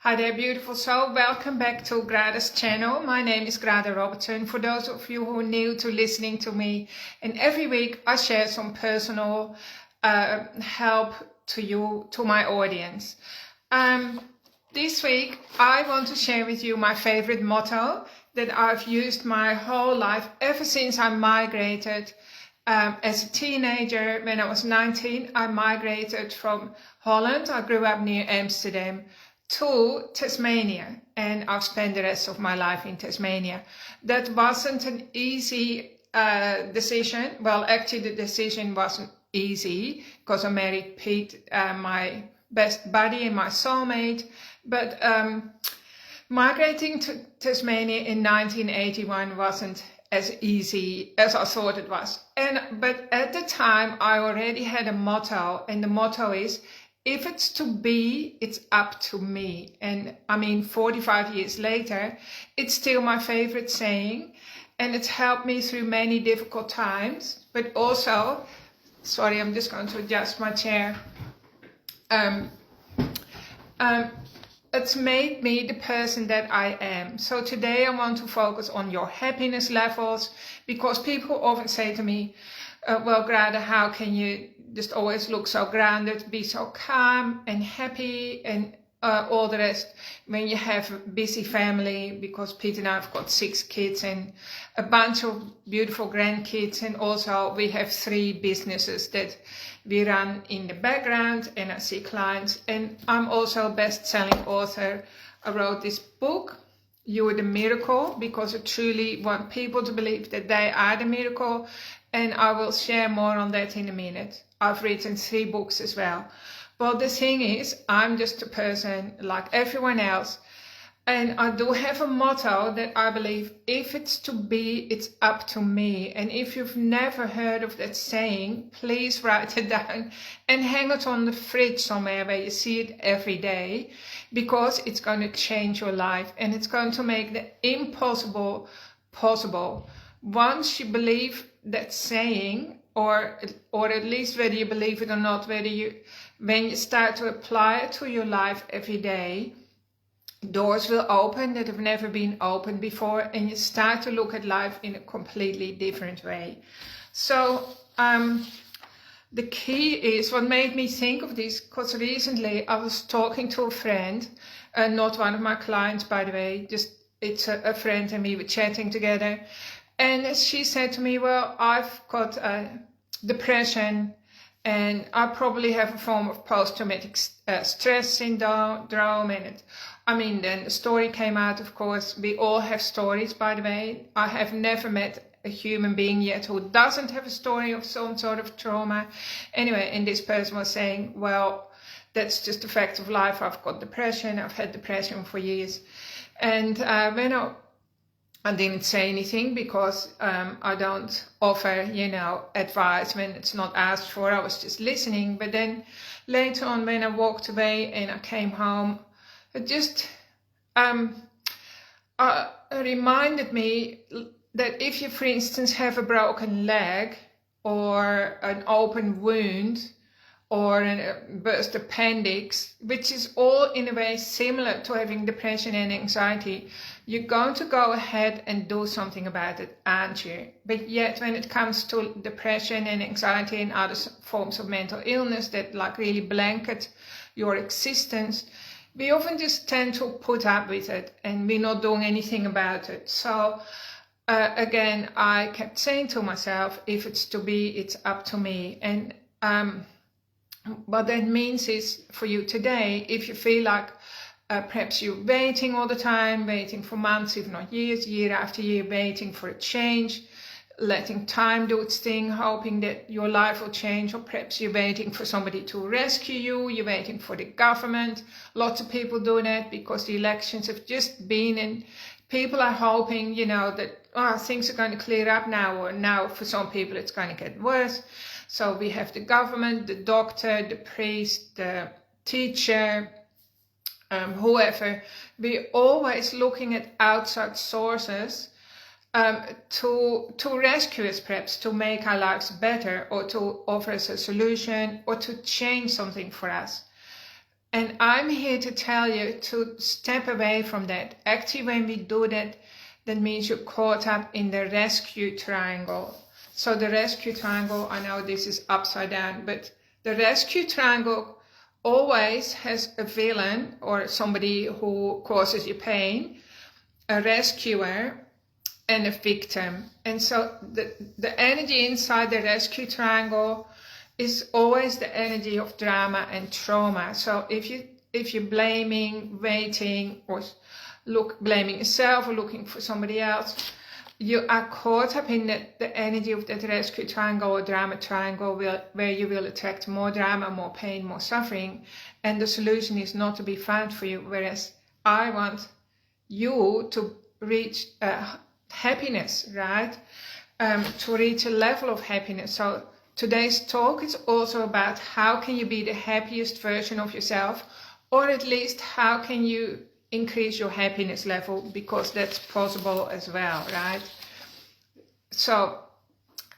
Hi there, beautiful soul. Welcome back to Grada's channel. My name is Grada Robertson. For those of you who are new to listening to me, and every week I share some personal help to you, to my audience. This week I want to share with you my favorite motto that I've used my whole life ever since I migrated. As a teenager, when I was 19, I migrated from Holland. I grew up near Amsterdam to Tasmania, and I've spent the rest of my life in Tasmania. That wasn't an easy decision. Well, actually the decision wasn't easy because I married Pete, my best buddy and my soulmate. But migrating to Tasmania in 1981 wasn't as easy as I thought it was. But at the time I already had a motto, and the motto is, if it's to be, it's up to me. And I mean, 45 years later, it's still my favorite saying, and it's helped me through many difficult times. But also, sorry, I'm just going to adjust my chair. It's made me the person that I am. So today I want to focus on your happiness levels, because people often say to me, well, Grada, how can you just always look so grounded, be so calm and happy and all the rest when you have a busy family? Because Pete and I have got 6 kids and a bunch of beautiful grandkids, and also we have 3 businesses that we run in the background, and I see clients. And I'm also a best-selling author. I wrote this book, You Are the Miracle, because I truly want people to believe that they are the miracle, and I will share more on that in a minute. I've written 3 books as well. Well, the thing is, I'm just a person like everyone else, and I do have a motto that I believe, if it's to be, it's up to me. And if you've never heard of that saying, please write it down and hang it on the fridge somewhere where you see it every day, because it's going to change your life, and it's going to make the impossible possible. Once you believe that saying, or at least whether you believe it or not, when you start to apply it to your life every day, doors will open that have never been opened before, and you start to look at life in a completely different way. So the key is, what made me think of this, because recently I was talking to a friend, not one of my clients, by the way, just it's a friend, and we were chatting together. And she said to me, well, I've got depression, and I probably have a form of post-traumatic stress syndrome. And then the story came out, of course. We all have stories, by the way. I have never met a human being yet who doesn't have a story of some sort of trauma. Anyway, and this person was saying, well, that's just a fact of life. I've got depression. I've had depression for years. And when I didn't say anything, because I don't offer, advice when it's not asked for. I was just listening. But then later on, when I walked away and I came home, it just reminded me that if you, for instance, have a broken leg or an open wound or a burst appendix, which is all in a way similar to having depression and anxiety, you're going to go ahead and do something about it, aren't you? But yet when it comes to depression and anxiety and other forms of mental illness that like really blanket your existence, we often just tend to put up with it, and we're not doing anything about it. So again, I kept saying to myself, if it's to be, it's up to me. And what that means is, for you today, if you feel like perhaps you're waiting all the time, waiting for months, if not years, year after year, waiting for a change, letting time do its thing, hoping that your life will change, or perhaps you're waiting for somebody to rescue you, you're waiting for the government. Lots of people do that because the elections have just been, and people are hoping, that things are going to clear up now, or now for some people it's going to get worse. So we have the government, the doctor, the priest, the teacher, whoever. We're always looking at outside sources to rescue us, perhaps to make our lives better, or to offer us a solution, or to change something for us. And I'm here to tell you to step away from that. Actually, when we do that, that means you're caught up in the rescue triangle. So the rescue triangle, I know this is upside down, but the rescue triangle always has a villain or somebody who causes you pain, a rescuer, and a victim. And so the energy inside the rescue triangle is always the energy of drama and trauma. So if you're blaming, waiting, or blaming yourself or looking for somebody else, you are caught up in the energy of that rescue triangle or drama triangle where you will attract more drama, more pain, more suffering, and the solution is not to be found for you. Whereas I want you to reach happiness, right? To reach a level of happiness. So today's talk is also about how can you be the happiest version of yourself, or at least how can you increase your happiness level, because that's possible as well, right? So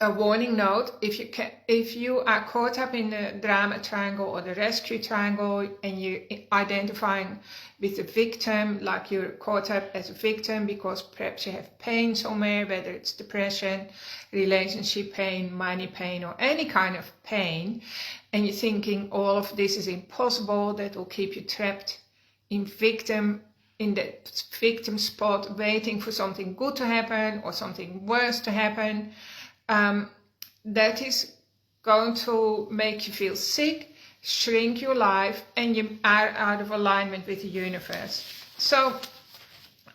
a warning note, if you are caught up in the drama triangle or the rescue triangle and you're identifying with the victim, like you're caught up as a victim because perhaps you have pain somewhere, whether it's depression, relationship pain, money pain, or any kind of pain, and you're thinking all of this is impossible, that will keep you trapped in that victim spot, waiting for something good to happen or something worse to happen, that is going to make you feel sick, shrink your life, and you are out of alignment with the universe. So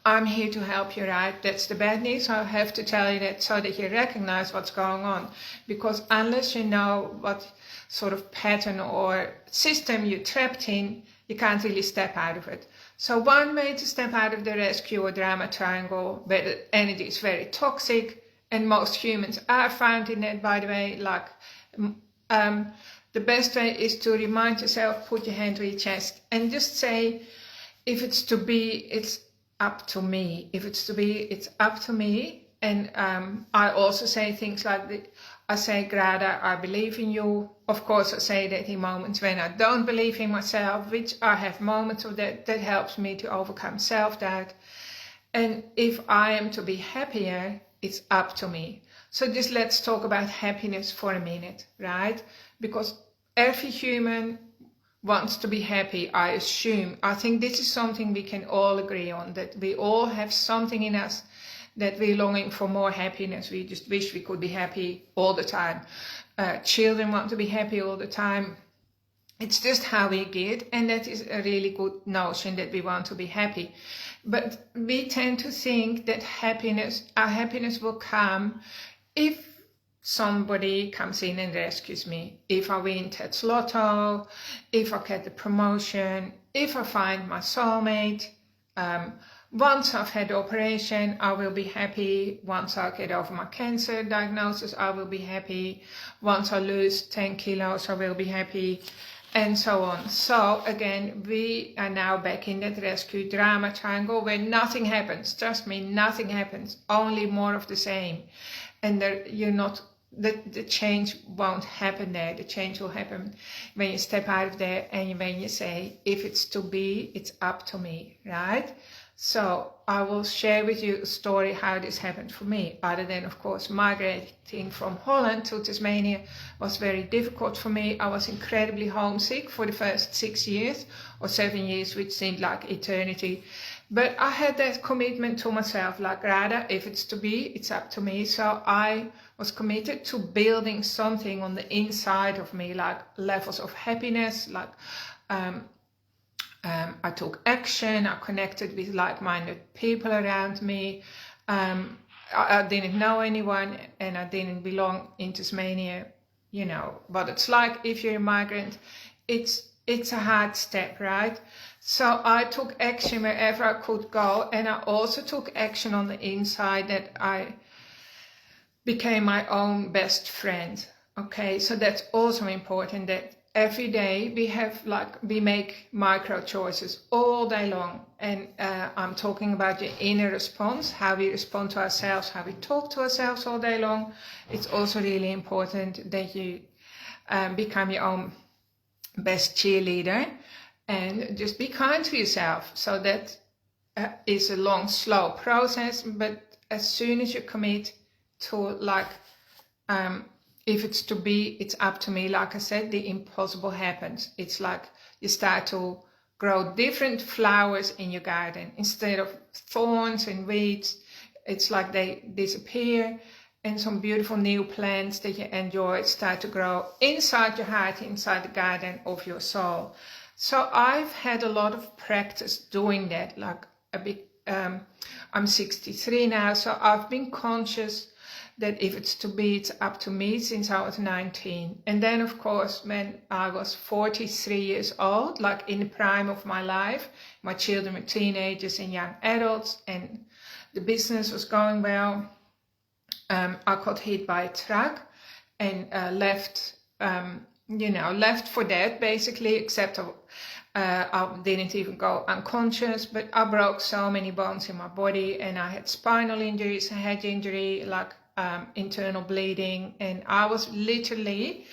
I'm here to help you, right? That's the bad news. I have to tell you that so that you recognize what's going on, because unless you know what sort of pattern or system you're trapped in, you can't really step out of it. So one way to step out of the rescue or drama triangle, where the energy is very toxic, and most humans are found in that, by the way, like the best way is to remind yourself, put your hand to your chest and just say, if it's to be, it's up to me. If it's to be, it's up to me. And I also say things like, I say, Grada, I believe in you. Of course, I say that in moments when I don't believe in myself, which I have moments of that helps me to overcome self-doubt. And if I am to be happier, it's up to me. So just let's talk about happiness for a minute, right? Because every human wants to be happy, I assume. I think this is something we can all agree on, that we all have something in us that we're longing for more happiness. We just wish we could be happy all the time. Children want to be happy all the time. It's just how we get, and that is a really good notion, that we want to be happy. But we tend to think that our happiness will come if somebody comes in and rescues me, if I win Ted's Lotto, if I get the promotion, if I find my soulmate. Once I've had the operation, I will be happy. Once I get over my cancer diagnosis, I will be happy. Once I lose 10 kilos, I will be happy. And so on. So again, we are now back in that rescue drama triangle where nothing happens. Trust me, nothing happens. Only more of the same. And the change won't happen there. The change will happen when you step out of there and when you say, if it's to be, it's up to me, right? So I will share with you a story how this happened for me. Other than, of course, migrating from Holland to Tasmania was very difficult for me. I was incredibly homesick for the first 6 years or 7 years, which seemed like eternity. But I had that commitment to myself, like, rather, if it's to be, it's up to me. So I was committed to building something on the inside of me, like levels of happiness, like I took action, I connected with like-minded people around me. I didn't know anyone and I didn't belong in Tasmania. You know what it's like if you're a migrant. It's a hard step, right? So I took action wherever I could go, and I also took action on the inside, that I became my own best friend. Okay, so that's also important, that every day we make micro choices all day long. And I'm talking about your inner response, how we respond to ourselves, how we talk to ourselves all day long. It's also really important that you become your own best cheerleader. and just be kind to yourself. So that is a long, slow process, but as soon as you commit to like, if it's to be, it's up to me, like I said, the impossible happens. It's like you start to grow different flowers in your garden. Instead of thorns and weeds, it's like they disappear, and some beautiful new plants that you enjoy start to grow inside your heart, inside the garden of your soul. So I've had a lot of practice doing that, like a big, I'm 63 now, so I've been conscious that if it's to be, it's up to me since I was 19. And then, of course, when I was 43 years old, like in the prime of my life, my children were teenagers and young adults, and the business was going well. I got hit by a truck and left for dead, basically, except I didn't even go unconscious, but I broke so many bones in my body, and I had spinal injuries, a head injury, like internal bleeding, and I was literally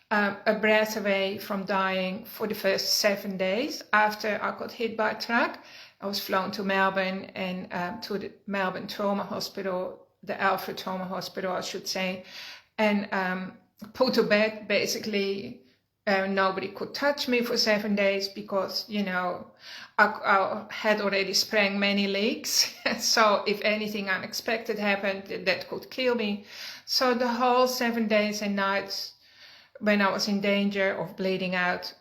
a breath away from dying for the first 7 days after I got hit by a truck. I was flown to Melbourne and to the Melbourne Trauma Hospital, the Alfred Trauma Hospital, I should say, and put to bed. Basically, nobody could touch me for 7 days because, you know, I had already sprang many leaks. So if anything unexpected happened, that could kill me. So the whole 7 days and nights when I was in danger of bleeding out,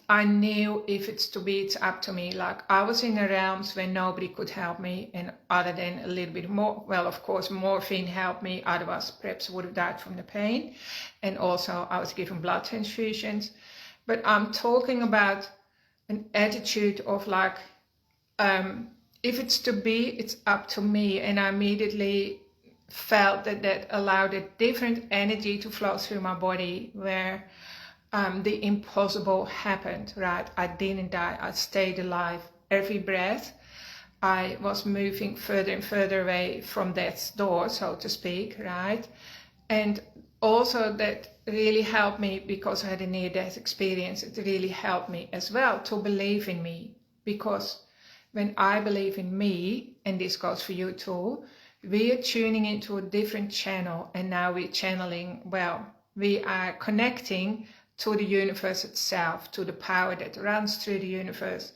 I knew if it's to be, it's up to me. Like, I was in the realms where nobody could help me, and other than a little bit more, well, of course, morphine helped me, otherwise perhaps I would have died from the pain. And also I was given blood transfusions. But I'm talking about an attitude of like, if it's to be, it's up to me. And I immediately felt that allowed a different energy to flow through my body, where the impossible happened, right? I didn't die, I stayed alive. Every breath, I was moving further and further away from death's door, so to speak, right? And also that really helped me, because I had a near-death experience, it really helped me as well to believe in me. Because when I believe in me, and this goes for you too, we are tuning into a different channel, and now we're channeling, well, we are connecting to the universe itself, to the power that runs through the universe.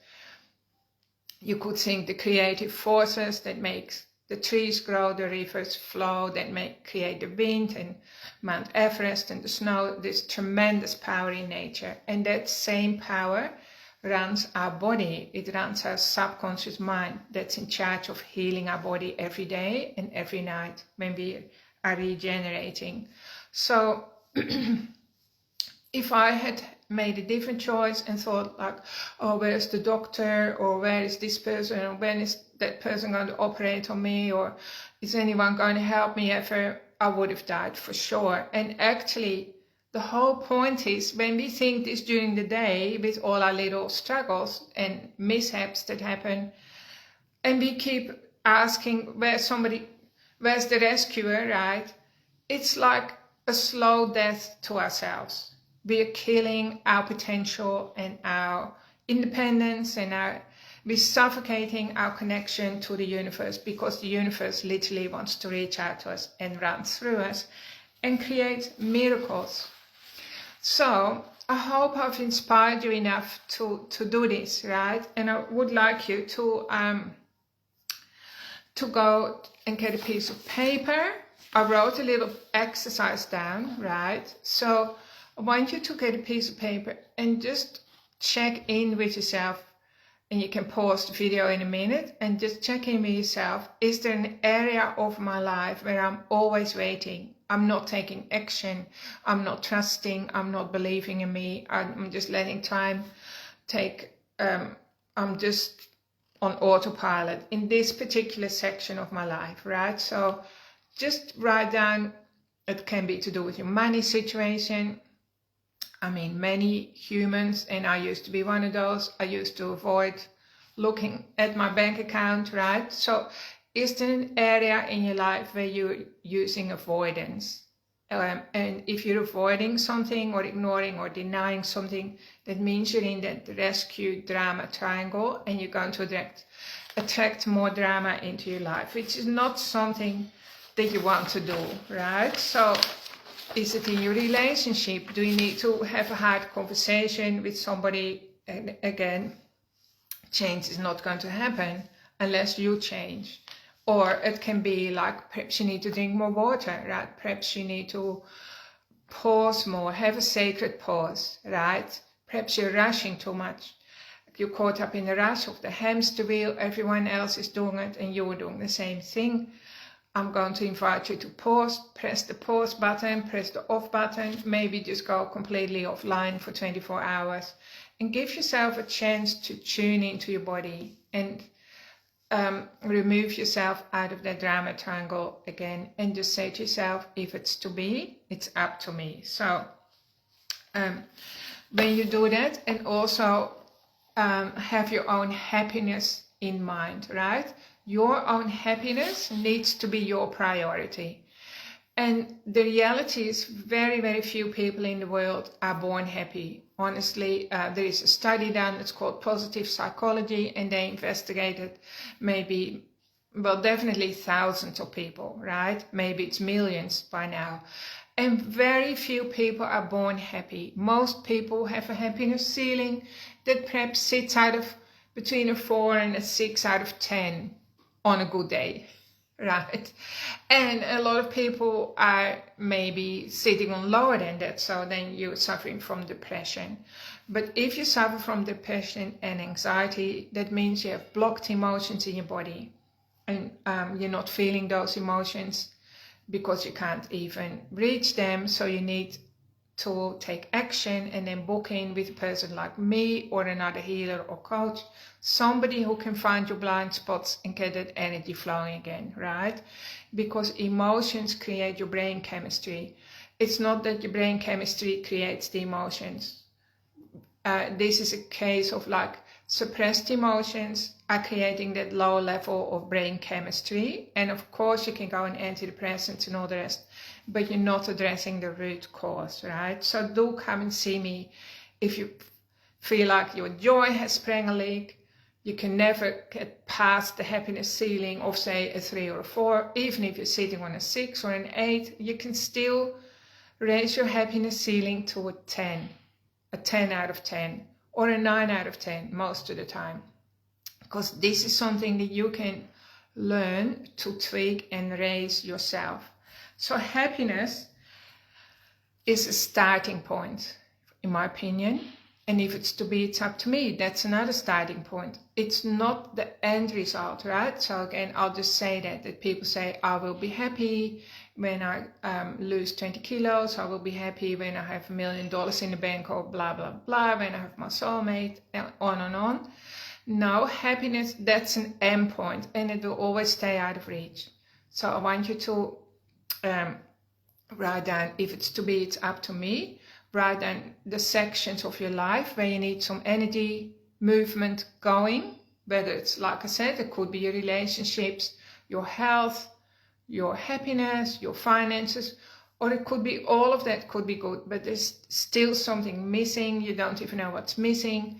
You could think the creative forces that makes the trees grow, the rivers flow, that create the wind, and Mount Everest and the snow. This tremendous power in nature, and that same power runs our body. It runs our subconscious mind, that's in charge of healing our body every day and every night when we are regenerating. So if I had made a different choice and thought like, oh, where's the doctor, or where is this person, or when is that person going to operate on me, or is anyone going to help me ever, I would have died for sure. And actually, the whole point is, when we think this during the day with all our little struggles and mishaps that happen, and we keep asking where's the rescuer, right? It's like a slow death to ourselves. We are killing our potential and our independence, and we're suffocating our connection to the universe, because the universe literally wants to reach out to us and run through us and create miracles. So I hope I've inspired you enough to do this, right? And I would like you to go and get a piece of paper. I wrote a little exercise down, right? So I want you to get a piece of paper and just check in with yourself, and you can pause the video in a minute and just check in with yourself. Is there an area of my life where I'm always waiting? I'm not taking action. I'm not trusting. I'm not believing in me. I'm just letting time take, I'm just on autopilot in this particular section of my life, right? So just write down, it can be to do with your money situation. I mean, many humans, and I used to be one of those, I used to avoid looking at my bank account, right? So is there an area in your life where you're using avoidance? And if you're avoiding something or ignoring or denying something, that means you're in that rescue drama triangle, and you're going to attract more drama into your life, which is not something that you want to do, right? So is it in your relationship? Do you need to have a hard conversation with somebody? And again, change is not going to happen unless you change. Or it can be like, perhaps you need to drink more water, right? Perhaps you need to pause more, have a sacred pause, right? Perhaps you're rushing too much. You're caught up in the rush of the hamster wheel. Everyone else is doing it and you're doing the same thing. I'm going to invite you to pause, press the pause button, press the off button, maybe just go completely offline for 24 hours and give yourself a chance to tune into your body and remove yourself out of that drama triangle again, and just say to yourself, if it's to be, it's up to me. So when you do that, and also have your own happiness in mind, right? Your own happiness needs to be your priority. And the reality is very, very few people in the world are born happy. Honestly, there is a study done, it's called positive psychology, and they investigated maybe, well, definitely thousands of people, right? Maybe it's millions by now. And very few people are born happy. Most people have a happiness ceiling that perhaps sits between a 4 and a 6 out of 10 on a good day. Right, and a lot of people are maybe sitting on lower than that, so then you're suffering from depression. But if you suffer from depression and anxiety, that means you have blocked emotions in your body, and you're not feeling those emotions because you can't even reach them. So you need to take action and then book in with a person like me or another healer or coach, somebody who can find your blind spots and get that energy flowing again, right? Because emotions create your brain chemistry. It's not that your brain chemistry creates the emotions. This is a case of like suppressed emotions are creating that low level of brain chemistry. And of course you can go on antidepressants and all the rest, but you're not addressing the root cause, right? So do come and see me if you feel like your joy has sprung a leak. You can never get past the happiness ceiling of, say, a 3 or a 4. Even if you're sitting on a 6 or an 8, you can still raise your happiness ceiling to a 10 out of 10, or a 9 out of 10 most of the time. Because this is something that you can learn to tweak and raise yourself. So happiness is a starting point, in my opinion. And if it's to be, it's up to me. That's another starting point. It's not the end result, right? So again, I'll just say that people say, I will be happy when I lose 20 kilos. I will be happy when I have $1 million in the bank, or blah, blah, blah, when I have my soulmate, and on and on. No, happiness, that's an end point, and it will always stay out of reach. So I want you to write down, if it's to be, it's up to me. Write down the sections of your life where you need some energy, movement going, whether it's, like I said, it could be your relationships, your health, your happiness, your finances, or it could be all of that could be good, but there's still something missing. You don't even know what's missing.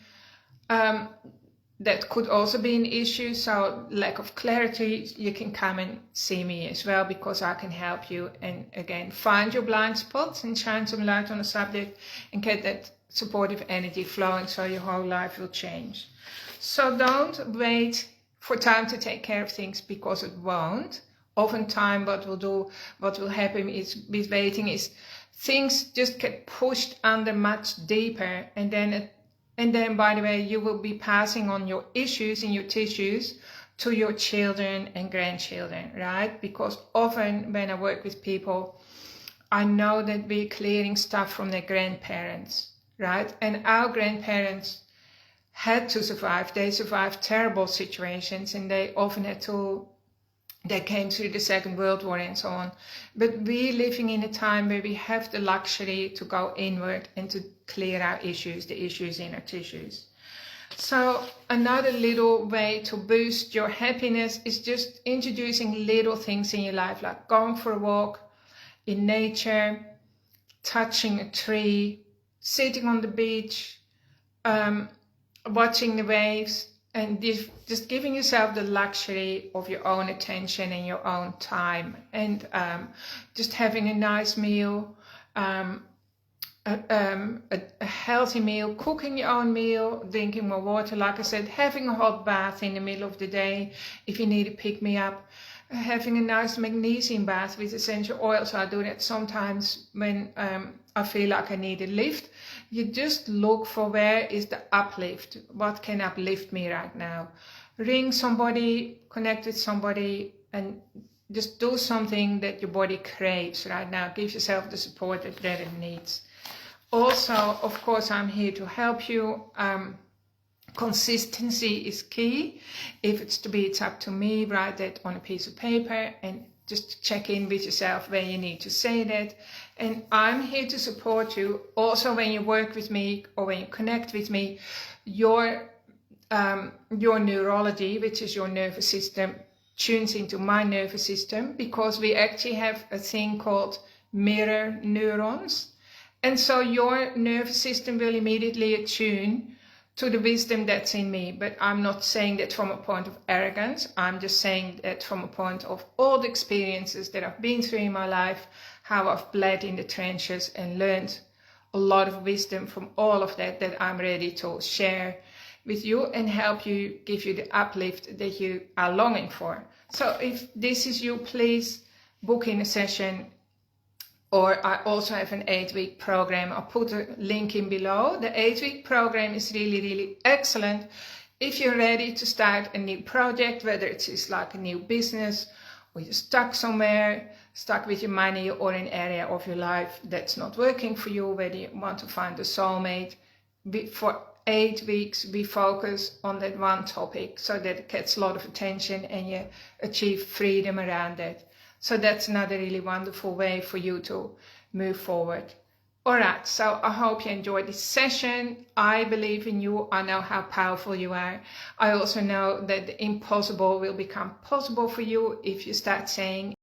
That could also be an issue. So lack of clarity, you can come and see me as well, because I can help you. And again, find your blind spots and shine some light on the subject and get that supportive energy flowing so your whole life will change. So don't wait for time to take care of things, because it won't. Oftentimes what will happen is, with waiting, is things just get pushed under much deeper, and then, by the way, you will be passing on your issues and your tissues to your children and grandchildren, right? Because often when I work with people, I know that we're clearing stuff from their grandparents, right? And our grandparents had to survive. They survived terrible situations, and they often they came through the Second World War and so on. But we're living in a time where we have the luxury to go inward and to clear our issues, the issues in our tissues. So another little way to boost your happiness is just introducing little things in your life, like going for a walk. in nature, touching a tree, sitting on the beach, watching the waves, and just giving yourself the luxury of your own attention and your own time, and just having a nice meal, a healthy meal, cooking your own meal, drinking more water, like I said, having a hot bath in the middle of the day if you need to pick me up, having a nice magnesium bath with essential oils. I do that sometimes when I feel like I need a lift. You just look for where is the uplift, what can uplift me right now. Ring somebody, connect with somebody, and just do something that your body craves right now. Give yourself the support that it needs. Also, of course, I'm here to help you. Consistency is key. If it's to be, it's up to me. Write that on a piece of paper and just check in with yourself where you need to say that. And I'm here to support you. Also, when you work with me or when you connect with me, your neurology, which is your nervous system, tunes into my nervous system, because we actually have a thing called mirror neurons. And so your nervous system will immediately attune to the wisdom that's in me. But I'm not saying that from a point of arrogance. I'm just saying that from a point of all the experiences that I've been through in my life, how I've bled in the trenches and learned a lot of wisdom from all of that I'm ready to share with you and help you, give you the uplift that you are longing for. So if this is you, please book in a session. Or I also have an 8-week program. I'll put a link in below. The 8-week program is really, really excellent if you're ready to start a new project, whether it's like a new business, or you're stuck somewhere, stuck with your money, or an area of your life that's not working for you, whether you want to find a soulmate. For 8 weeks, we focus on that one topic so that it gets a lot of attention and you achieve freedom around it. So that's another really wonderful way for you to move forward. All right, so I hope you enjoyed this session. I believe in you. I know how powerful you are. I also know that the impossible will become possible for you if you start saying